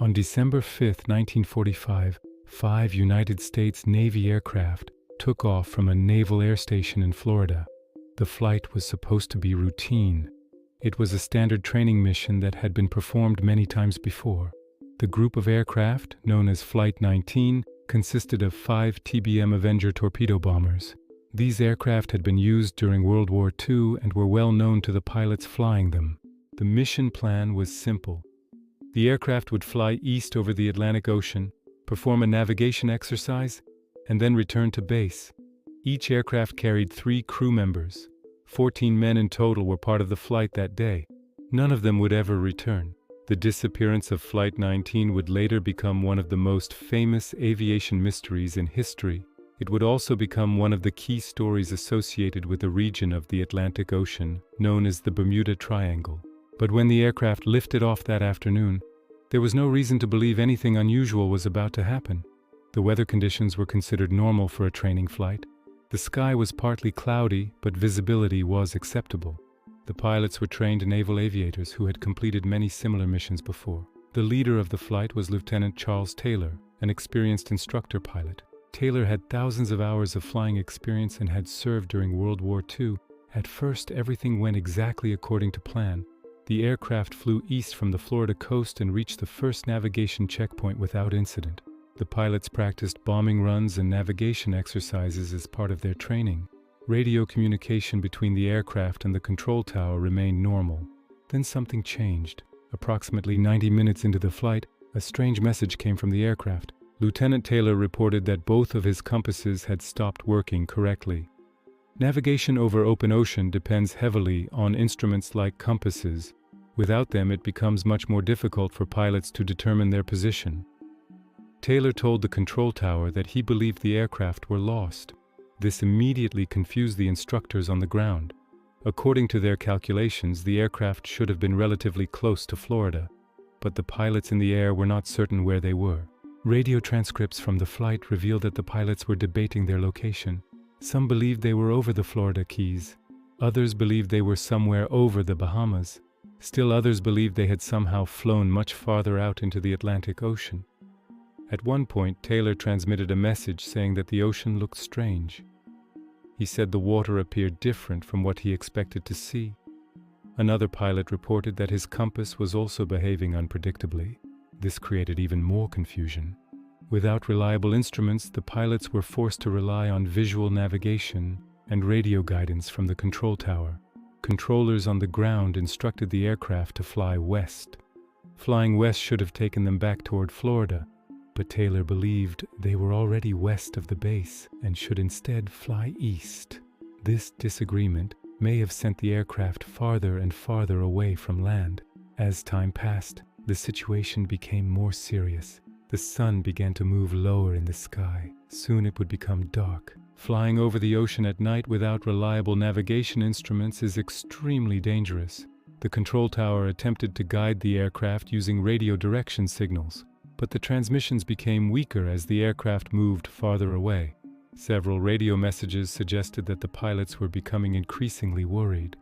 On December 5, 1945, 5 United States Navy aircraft took off from a naval air station in Florida. The flight was supposed to be routine. It was a standard training mission that had been performed many times before. The group of aircraft, known as Flight 19, consisted of 5 TBM Avenger torpedo bombers. These aircraft had been used during World War II and were well known to the pilots flying them. The mission plan was simple. The aircraft would fly east over the Atlantic Ocean, perform a navigation exercise, and then return to base. Each aircraft carried 3 crew members. 14 men in total were part of the flight that day. None of them would ever return. The disappearance of Flight 19 would later become one of the most famous aviation mysteries in history. It would also become one of the key stories associated with the region of the Atlantic Ocean, known as the Bermuda Triangle. But when the aircraft lifted off that afternoon, there was no reason to believe anything unusual was about to happen. The weather conditions were considered normal for a training flight. The sky was partly cloudy, but visibility was acceptable. The pilots were trained naval aviators who had completed many similar missions before. The leader of the flight was Lieutenant Charles Taylor, an experienced instructor pilot. Taylor had thousands of hours of flying experience and had served during World War II. At first, everything went exactly according to plan. The aircraft flew east from the Florida coast and reached the first navigation checkpoint without incident. The pilots practiced bombing runs and navigation exercises as part of their training. Radio communication between the aircraft and the control tower remained normal. Then something changed. Approximately 90 minutes into the flight, a strange message came from the aircraft. Lieutenant Taylor reported that both of his compasses had stopped working correctly. Navigation over open ocean depends heavily on instruments like compasses. Without them, it becomes much more difficult for pilots to determine their position. Taylor told the control tower that he believed the aircraft were lost. This immediately confused the instructors on the ground. According to their calculations, the aircraft should have been relatively close to Florida, but the pilots in the air were not certain where they were. Radio transcripts from the flight revealed that the pilots were debating their location. Some believed they were over the Florida Keys. Others believed they were somewhere over the Bahamas. Still others believed they had somehow flown much farther out into the Atlantic Ocean. At one point, Taylor transmitted a message saying that the ocean looked strange. He said the water appeared different from what he expected to see. Another pilot reported that his compass was also behaving unpredictably. This created even more confusion. Without reliable instruments, the pilots were forced to rely on visual navigation and radio guidance from the control tower. Controllers on the ground instructed the aircraft to fly west. Flying west should have taken them back toward Florida, but Taylor believed they were already west of the base and should instead fly east. This disagreement may have sent the aircraft farther and farther away from land. As time passed, the situation became more serious. The sun began to move lower in the sky. Soon it would become dark. Flying over the ocean at night without reliable navigation instruments is extremely dangerous. The control tower attempted to guide the aircraft using radio direction signals, but the transmissions became weaker as the aircraft moved farther away. Several radio messages suggested that the pilots were becoming increasingly worried.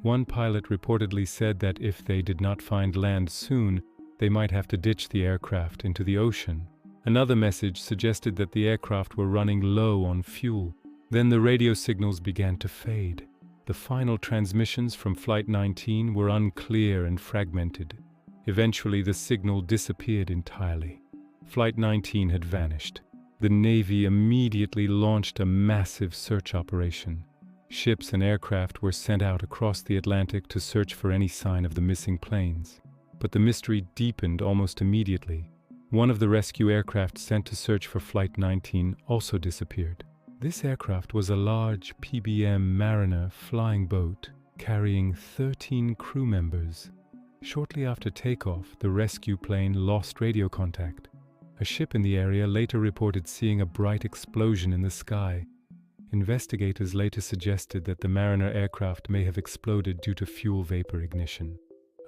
One pilot reportedly said that if they did not find land soon, they might have to ditch the aircraft into the ocean. Another message suggested that the aircraft were running low on fuel. Then the radio signals began to fade. The final transmissions from Flight 19 were unclear and fragmented. Eventually, the signal disappeared entirely. Flight 19 had vanished. The Navy immediately launched a massive search operation. Ships and aircraft were sent out across the Atlantic to search for any sign of the missing planes. But the mystery deepened almost immediately. One of the rescue aircraft sent to search for Flight 19 also disappeared. This aircraft was a large PBM Mariner flying boat carrying 13 crew members. Shortly after takeoff, the rescue plane lost radio contact. A ship in the area later reported seeing a bright explosion in the sky. Investigators later suggested that the Mariner aircraft may have exploded due to fuel vapor ignition,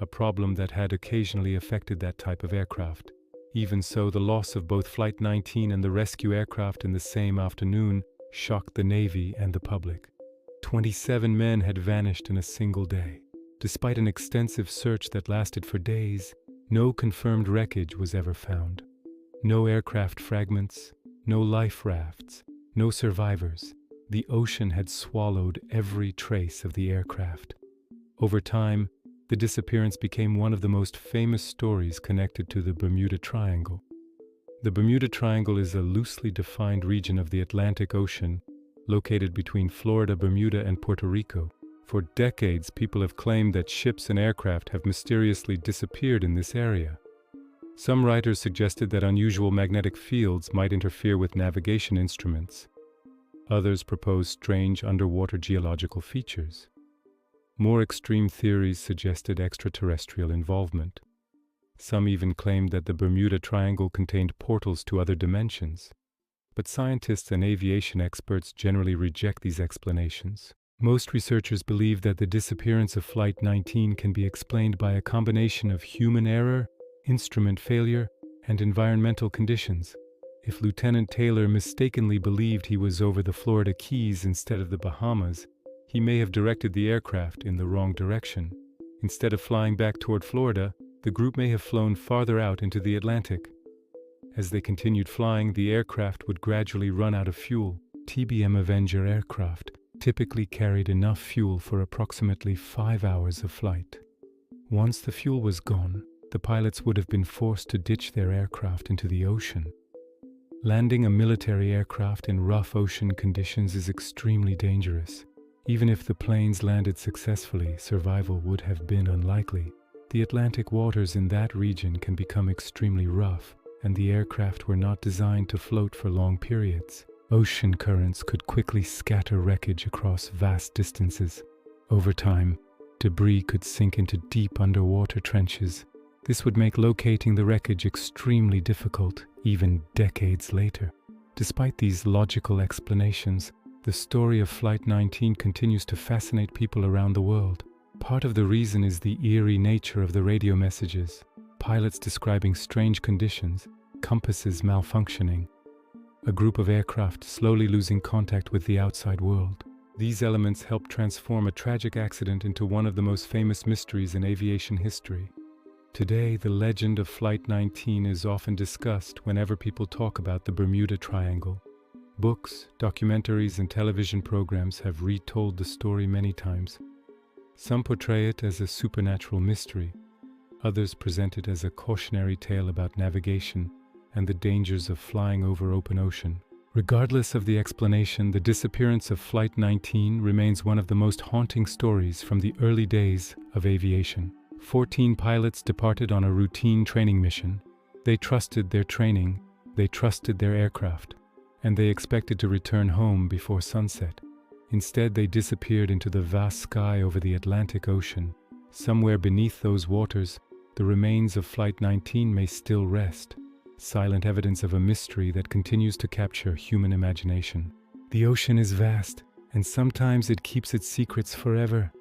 a problem that had occasionally affected that type of aircraft. Even so, the loss of both Flight 19 and the rescue aircraft in the same afternoon shocked the Navy and the public. 27 men had vanished in a single day. Despite an extensive search that lasted for days, No confirmed wreckage was ever found. No aircraft fragments, no life rafts, no survivors. The ocean had swallowed every trace of the aircraft. Over time, the disappearance became one of the most famous stories connected to the Bermuda Triangle. The Bermuda Triangle is a loosely defined region of the Atlantic Ocean located between Florida, Bermuda, and Puerto Rico. For decades, people have claimed that ships and aircraft have mysteriously disappeared in this area. Some writers suggested that unusual magnetic fields might interfere with navigation instruments. Others proposed strange underwater geological features. More extreme theories suggested extraterrestrial involvement. Some even claimed that the Bermuda Triangle contained portals to other dimensions. But scientists and aviation experts generally reject these explanations. Most researchers believe that the disappearance of Flight 19 can be explained by a combination of human error, instrument failure, and environmental conditions. If Lieutenant Taylor mistakenly believed he was over the Florida Keys instead of the Bahamas, he may have directed the aircraft in the wrong direction. Instead of flying back toward Florida, the group may have flown farther out into the Atlantic. As they continued flying, the aircraft would gradually run out of fuel. TBM Avenger aircraft typically carried enough fuel for approximately 5 hours of flight. Once the fuel was gone, the pilots would have been forced to ditch their aircraft into the ocean. Landing a military aircraft in rough ocean conditions is extremely dangerous. Even if the planes landed successfully, survival would have been unlikely. The Atlantic waters in that region can become extremely rough, and the aircraft were not designed to float for long periods. Ocean currents could quickly scatter wreckage across vast distances. Over time, debris could sink into deep underwater trenches. This would make locating the wreckage extremely difficult, even decades later. Despite these logical explanations, the story of Flight 19 continues to fascinate people around the world. Part of the reason is the eerie nature of the radio messages. Pilots describing strange conditions, compasses malfunctioning, a group of aircraft slowly losing contact with the outside world. These elements help transform a tragic accident into one of the most famous mysteries in aviation history. Today, the legend of Flight 19 is often discussed whenever people talk about the Bermuda Triangle. Books, documentaries, and television programs have retold the story many times. Some portray it as a supernatural mystery. Others present it as a cautionary tale about navigation and the dangers of flying over open ocean. Regardless of the explanation, the disappearance of Flight 19 remains one of the most haunting stories from the early days of aviation. 14 pilots departed on a routine training mission. They trusted their training, they trusted their aircraft, and they expected to return home before sunset. Instead, they disappeared into the vast sky over the Atlantic Ocean. Somewhere beneath those waters, the remains of Flight 19 may still rest, silent evidence of a mystery that continues to capture human imagination. The ocean is vast, and sometimes it keeps its secrets forever.